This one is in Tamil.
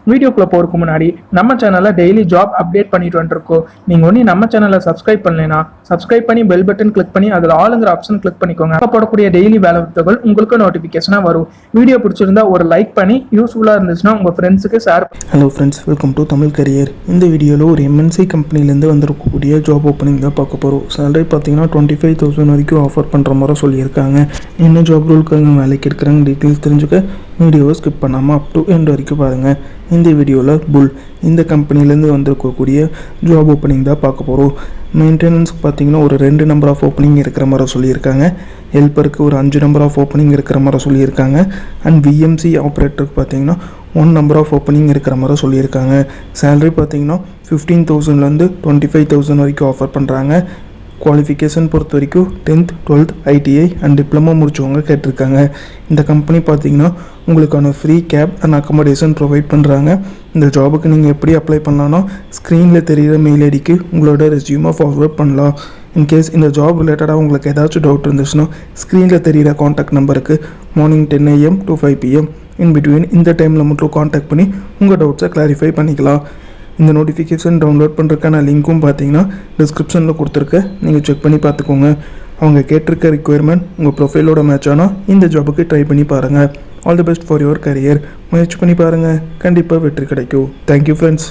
வீடியோக்குள்ள போறதுக்கு முன்னாடி நம்ம சேனல்ல டெய்லி ஜாப் அப்டேட் பண்ணிட்டு வந்துருக்கோம். நீங்க ஒண்ணு நம்ம சேனலை சப்ஸ்கிரைப் பண்ணலைன்னா சப்ஸ்கிரைப் பண்ணி பெல் பட்டன் கிளிக் பண்ணி அதுல ஆளுங்கிற ஆப்ஷன் கிளிக் பண்ணிக்கோங்க. அப்ப போடக்கூடிய டெய்லி வேலை வாய்ப்புகள் உங்களுக்கு நோட்டிபிகேஷனா வரும். வீடியோ பிடிச்சிருந்தா ஒரு லைக் பண்ணி யூஸ்ஃபுல்லா இருந்துச்சுன்னா உங்க ஃப்ரெண்ட்ஸுக்கு share. Hello friends, welcome to Tamil career. இந்த வீடியோவில் ஒரு எம்என்சி கம்பெனிலேருந்து வந்திருக்கக்கூடிய ஜாப் ஓப்பனிங் தான் பார்க்க போகிறோம். சேலரி பார்த்தீங்கன்னா 25,000 வரைக்கும் ஆஃபர் பண்ணுற மாதிரி சொல்லியிருக்காங்க. என்ன ஜாப் ரோலுக்கு வேலைக்கு எடுக்கிறாங்க டீட்டெயில்ஸ் தெரிஞ்சுக்க வீடியோவை ஸ்கிப் பண்ணாமல் அப் டு எண்ட் வரைக்கும் பாருங்கள். இந்த வீடியோவில் புல் இந்த கம்பெனிலேருந்து வந்திருக்கக்கூடிய ஜாப் ஓப்பனிங் தான் பார்க்க போகிறோம். மெயின்டெனன்ஸ்க்கு பார்த்தீங்கன்னா ஒரு 2 நம்பர் ஆஃப் ஓப்பனிங் இருக்கிற மாதிரி சொல்லியிருக்காங்க. ஹெல்ப்பருக்கு ஒரு 5 நம்பர் ஆஃப் ஓப்பனிங் இருக்கிற மாதிரி சொல்லியிருக்காங்க. அண்ட் விஎம்சி ஆப்ரேட்டருக்கு பார்த்தீங்கன்னா 1 நம்பர் ஆஃப் ஓப்பனிங் இருக்கிற மாதிரி சொல்லியிருக்காங்க. சேலரி பார்த்தீங்கன்னா 15,000லேருந்து 25,000 வரைக்கும் ஆஃபர் பண்ணுறாங்க. குவாலிஃபிகேஷன் பொறுத்த வரைக்கும் 10th 12th ITI and diploma முடிச்சவங்க கேட்டிருக்காங்க. இந்த கம்பெனி பார்த்தீங்கன்னா உங்களுக்கான free cab and accommodation provide பண்ணுறாங்க. இந்த ஜாபுக்கு நீங்கள் எப்படி அப்ளை பண்ணலான்னா ஸ்க்ரீனில் தெரிகிற மெயில் ஐடிக்கு உங்களோட ரெஸ்யூமை ஃபார்வர்ட் பண்ணலாம். இன்கேஸ் இந்த ஜாப் ரிலேட்டடாக உங்களுக்கு ஏதாச்சும் டவுட் இருந்துச்சுன்னா ஸ்க்ரீனில் தெரிகிற காண்டாக்ட் நம்பருக்கு morning 10 AM to 5 PM in between இந்த டைமில் மட்டும் காண்டாக்ட் பண்ணி உங்கள் டவுட்ஸை கிளாரிஃபை பண்ணிக்கலாம். இந்த நோட்டிஃபிகேஷன் டவுன்லோட் பண்ணுறதுக்கான லிங்க்கும் பார்த்தீங்கன்னா டிஸ்கிரிப்ஷனில் கொடுத்துருக்கேன். நீங்கள் செக் பண்ணி பார்த்துக்கோங்க. அவங்க கேட்டிருக்க ரிக்குயர்மெண்ட் உங்கள் ப்ரொஃபைலோட மேட்ச் ஆனால் இந்த ஜாபுக்கு ட்ரை பண்ணி பாருங்கள். All the best for your career. முயற்சி பண்ணி பாருங்கள், கண்டிப்பாக வெற்றி கிடைக்கும். Thank you friends.